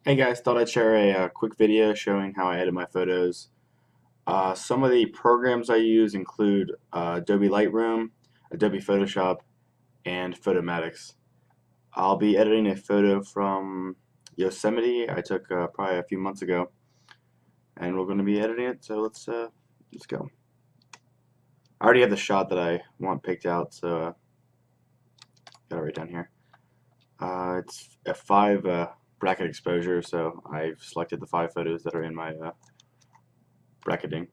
Hey guys, thought I'd share a quick video showing how I edit my photos. Some of the programs I use include Adobe Lightroom, Adobe Photoshop, and Photomatix. I'll be editing a photo from Yosemite I took probably a few months ago, and we're going to be editing it, so let's go. I already have the shot that I want picked out, so got it right down here. It's a 5 bracket exposure, so I've selected the 5 photos that are in my bracketing.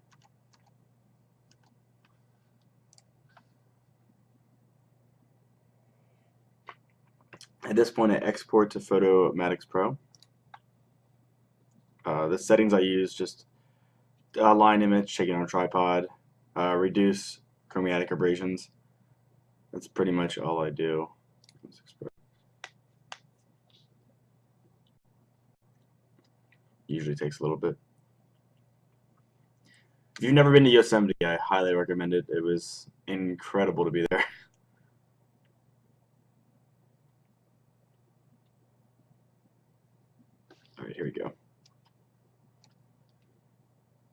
At this point, I export to Photomatix Pro. The settings I use just line image, take it on a tripod, reduce chromatic aberrations. That's pretty much all I do. Usually takes a little bit. If you've never been to Yosemite, I highly recommend it. It was incredible to be there. All right, here we go.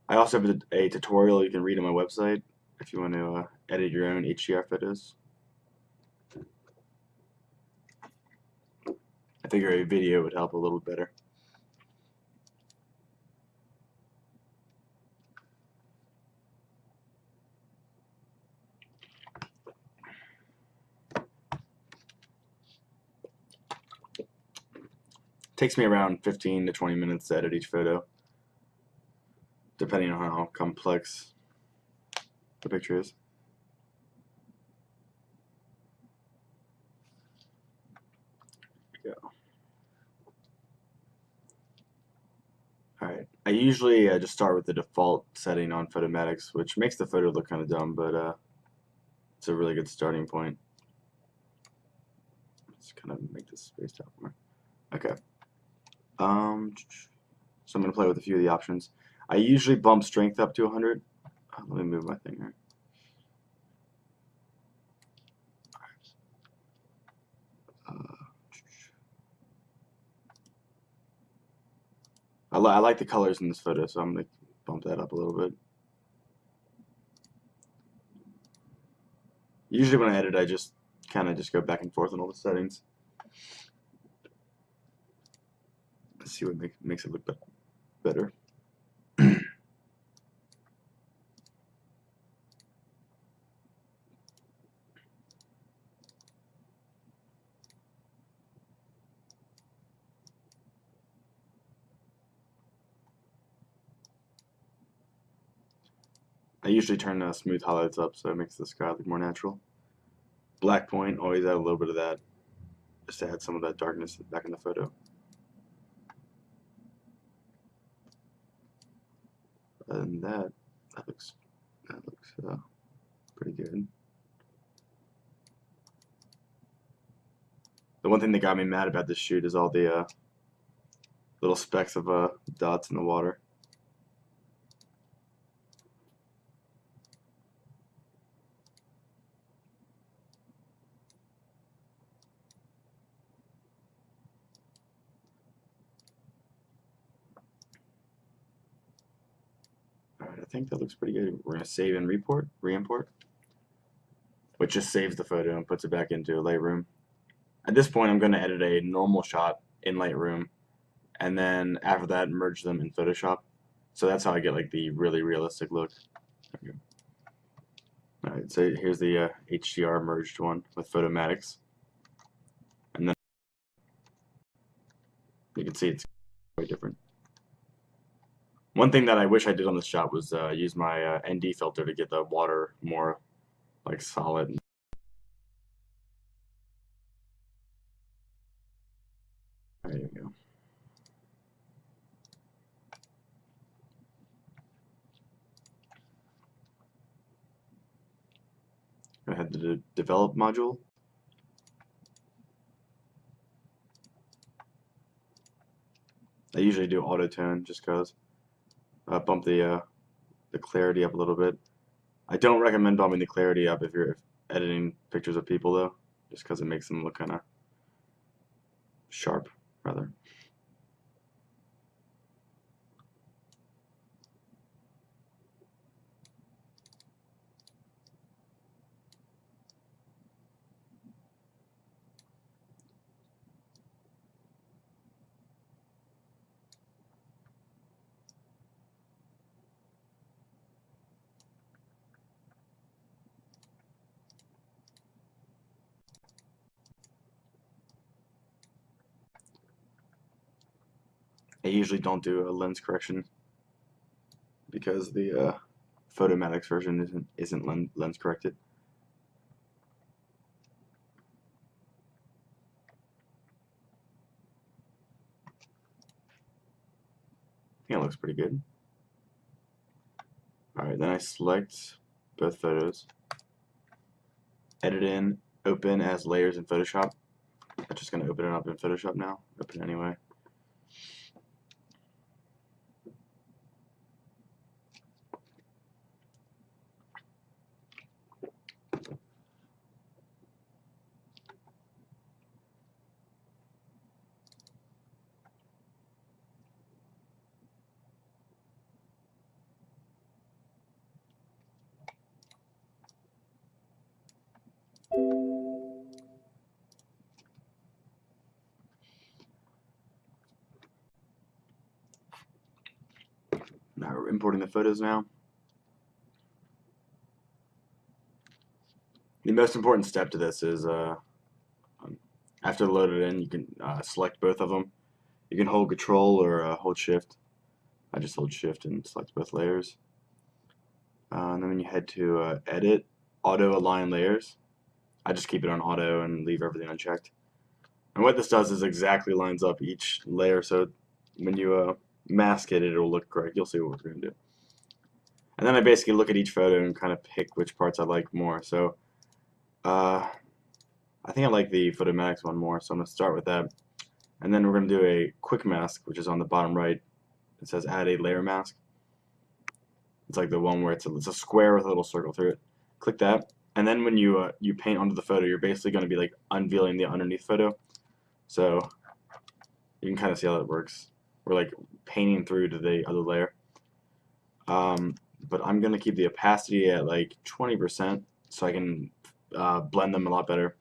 I also have a tutorial you can read on my website if you want to edit your own HDR photos. I figure a video would help a little better. Takes me around 15 to 20 minutes to edit each photo, depending on how complex the picture is. Here we go. Alright, I usually just start with the default setting on Photomatix, which makes the photo look kind of dumb, but it's a really good starting point. Let's kind of make this spaced out more. Okay. So I'm going to play with a few of the options. I usually bump strength up to 100. Let me move my thing here. I like the colors in this photo, so I'm going to bump that up a little bit. Usually when I edit, I just kind of go back and forth on all the settings. Let's see what makes it look better. I usually turn smooth highlights up so it makes the sky look more natural. Black point, always add a little bit of that, just to add some of that darkness back in the photo. Other than that, that looks pretty good. The one thing that got me mad about this shoot is all the little specks of dots in the water. Alright, I think that looks pretty good. We're going to save and re-import, which just saves the photo and puts it back into Lightroom. At this point, I'm going to edit a normal shot in Lightroom, and then after that, merge them in Photoshop. So that's how I get like the really realistic look. Alright, so here's the HDR merged one with Photomatix. And then you can see it's quite different. One thing that I wish I did on this shot was use my ND filter to get the water more like solid. There you go. I had the develop module. I usually do auto tone just because. Bump the clarity up a little bit. I don't recommend bumping the clarity up if you're editing pictures of people though, just because it makes them look kind of sharp rather. I usually don't do a lens correction because the Photomatix version isn't lens corrected. I think it looks pretty good. Alright, then I select both photos, edit in, open as layers in Photoshop. I'm just going to open it up in Photoshop now. Open anyway. Now we're importing the photos now. The most important step to this is after load it in, you can select both of them. You can hold Control or hold Shift. I just hold Shift and select both layers. And then when you head to Edit, Auto Align Layers, I just keep it on Auto and leave everything unchecked. And what this does is exactly lines up each layer, so when you mask it, it'll look correct. You'll see what we're going to do. And then I basically look at each photo and kind of pick which parts I like more. So I think I like the Photomatix one more, so I'm going to start with that. And then we're going to do a quick mask, which is on the bottom right. It says add a layer mask. It's like the one where it's a square with a little circle through it. Click that, and then when you paint onto the photo, you're basically going to be like unveiling the underneath photo. So you can kind of see how that works. We're like painting through to the other layer. But I'm going to keep the opacity at like 20% so I can blend them a lot better.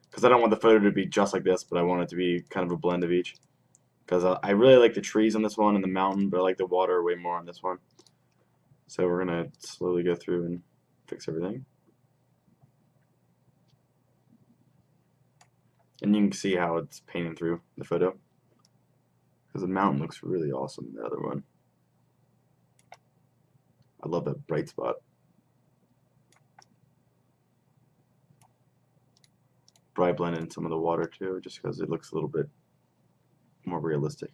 Because I don't want the photo to be just like this, but I want it to be kind of a blend of each. Because I really like the trees on this one and the mountain, but I like the water way more on this one. So we're going to slowly go through and fix everything. And you can see how it's painting through the photo. Because the mountain looks really awesome in the other one. I love that bright spot. Probably blend in some of the water too, just because it looks a little bit more realistic.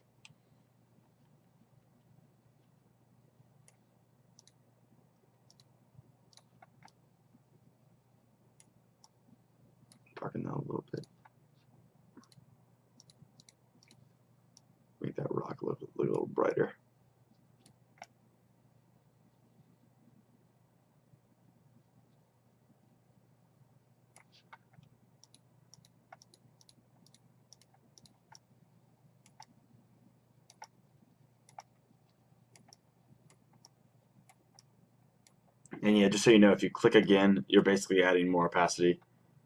Darken that a little bit. Make that rock look a little brighter. And yeah, just so you know, if you click again, you're basically adding more opacity.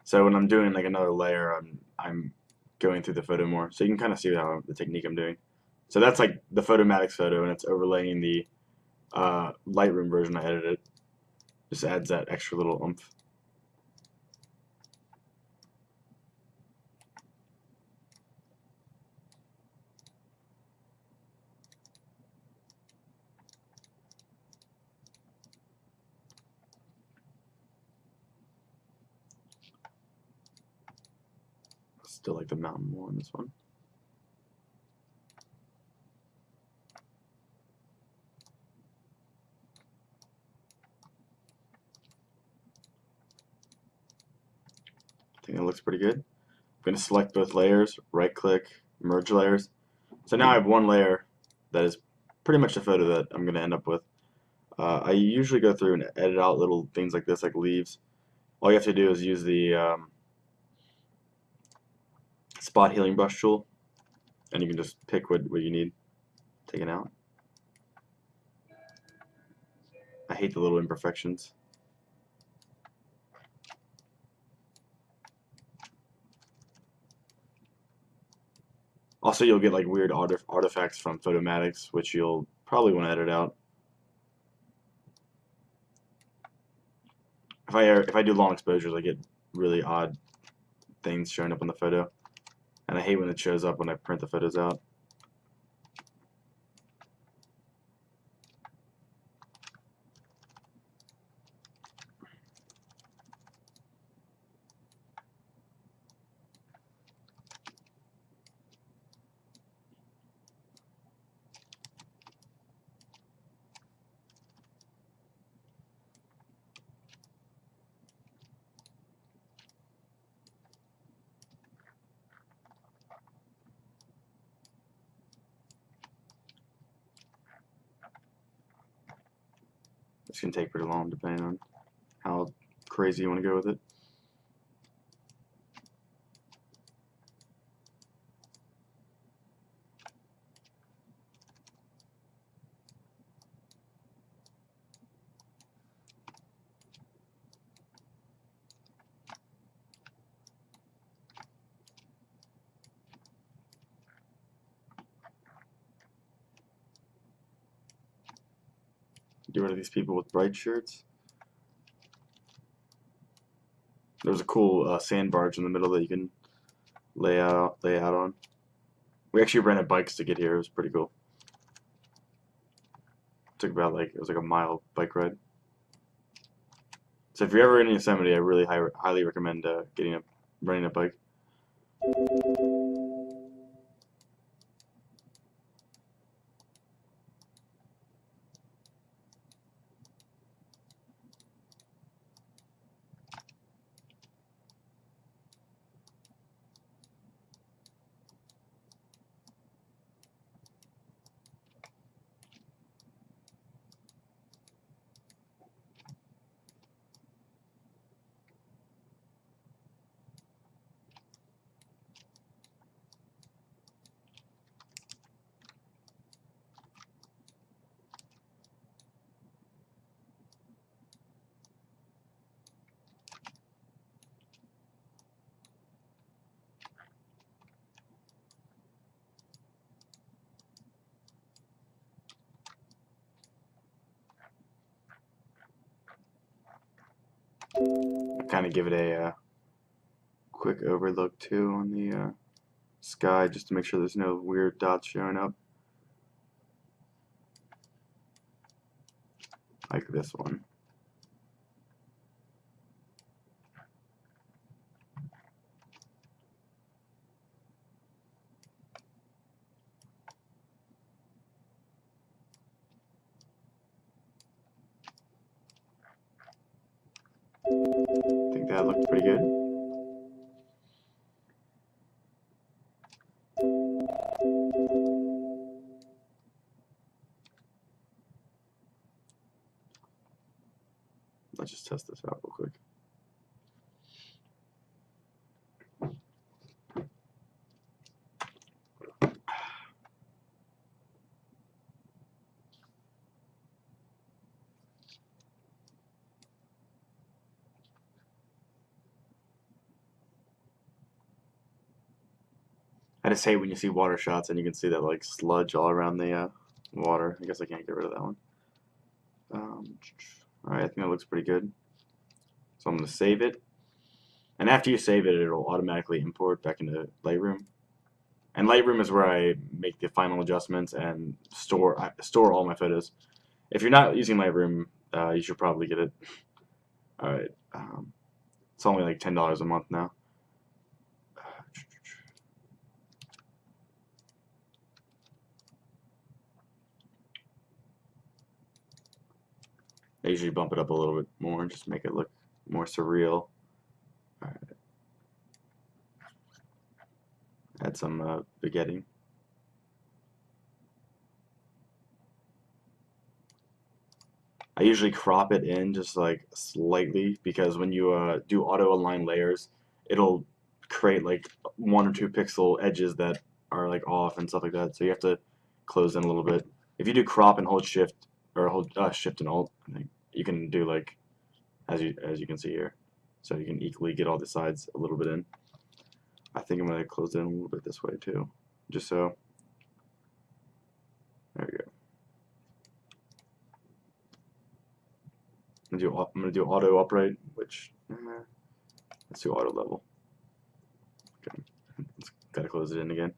So when I'm doing like another layer, I'm going through the photo more. So you can kind of see how the technique I'm doing. So that's like the Photomatix photo, and it's overlaying the Lightroom version I edited. Just adds that extra little oomph. Still like the mountain more on this one. I think it looks pretty good. I'm going to select both layers, right click, merge layers. So now I have one layer that is pretty much the photo that I'm going to end up with. I usually go through and edit out little things like this, like leaves. All you have to do is use the spot healing brush tool, and you can just pick what you need taken out. I hate the little imperfections. Also, you'll get like weird artifacts from Photomatix, which you'll probably want to edit out. If I do long exposures, I get really odd things showing up on the photo, and I hate when it shows up when I print the photos out. This can take pretty long depending on how crazy you want to go with it. Get rid of these people with bright shirts. There's a cool sand barge in the middle that you can lay out on. We actually rented bikes to get here. It was pretty cool. Took about it was like a mile bike ride. So if you're ever in Yosemite, I really highly recommend renting a bike. Kind of give it a quick overlook too on the sky, just to make sure there's no weird dots showing up, like this one. I think that looked pretty good. Let's just test this out real quick. I just hate when you see water shots and you can see that like sludge all around the water. I guess I can't get rid of that one. Alright, I think that looks pretty good. So I'm going to save it. And after you save it, it'll automatically import back into Lightroom. And Lightroom is where I make the final adjustments and store all my photos. If you're not using Lightroom, you should probably get it. Alright, it's only like $10 a month now. I usually bump it up a little bit more and just make it look more surreal. Alright. Add some begetting. I usually crop it in just like slightly, because when you do auto align layers, it'll create like 1 or 2 pixel edges that are like off and stuff like that. So you have to close in a little bit. If you do crop and hold shift, or hold shift and alt, I think you can do like as you can see here. So you can equally get all the sides a little bit in. I think I'm gonna close it in a little bit this way too, just so. There we go. I'm gonna do auto upright, which let's do auto level. Okay, gotta close it in again.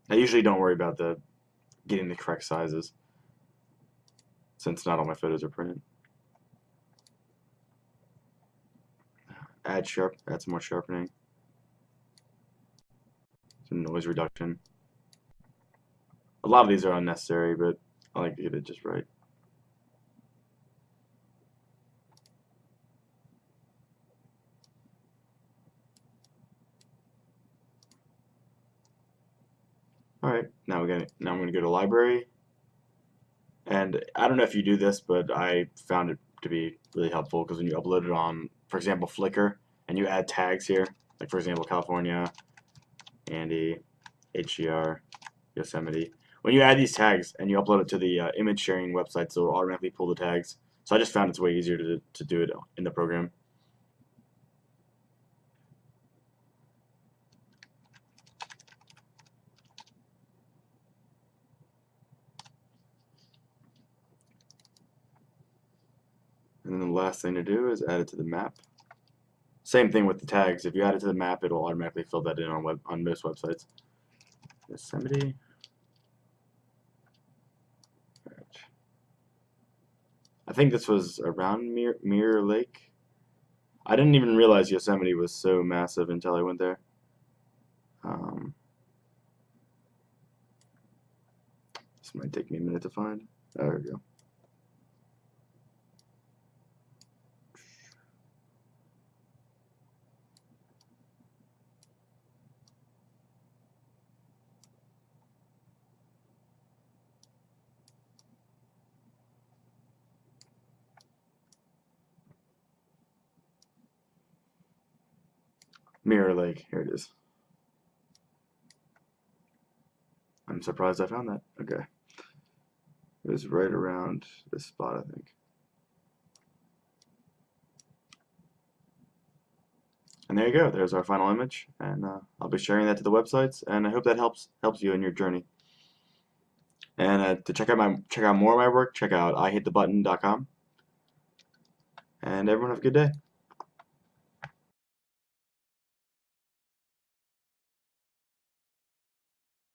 I usually don't worry about getting the correct sizes, since not all my photos are printed. Add some more sharpening, some noise reduction. A lot of these are unnecessary, but I like to get it just right. Alright, now I'm gonna go to library, and I don't know if you do this, but I found it to be really helpful because when you upload it on, for example, Flickr, and you add tags here, like for example, California, Andy, HDR, Yosemite. When you add these tags and you upload it to the image sharing websites, it will automatically pull the tags. So I just found it's way easier to do it in the program. And then the last thing to do is add it to the map. Same thing with the tags. If you add it to the map, it'll automatically fill that in on most websites. Yosemite. Right. I think this was around Mirror Lake. I didn't even realize Yosemite was so massive until I went there. This might take me a minute to find. There we go. Mirror Lake, here it is. I'm surprised I found that. Okay. It was right around this spot, I think. And there you go. There's our final image, and I'll be sharing that to the websites, and I hope that helps you in your journey. And to check out more of my work, check out ihitthebutton.com. And everyone have a good day.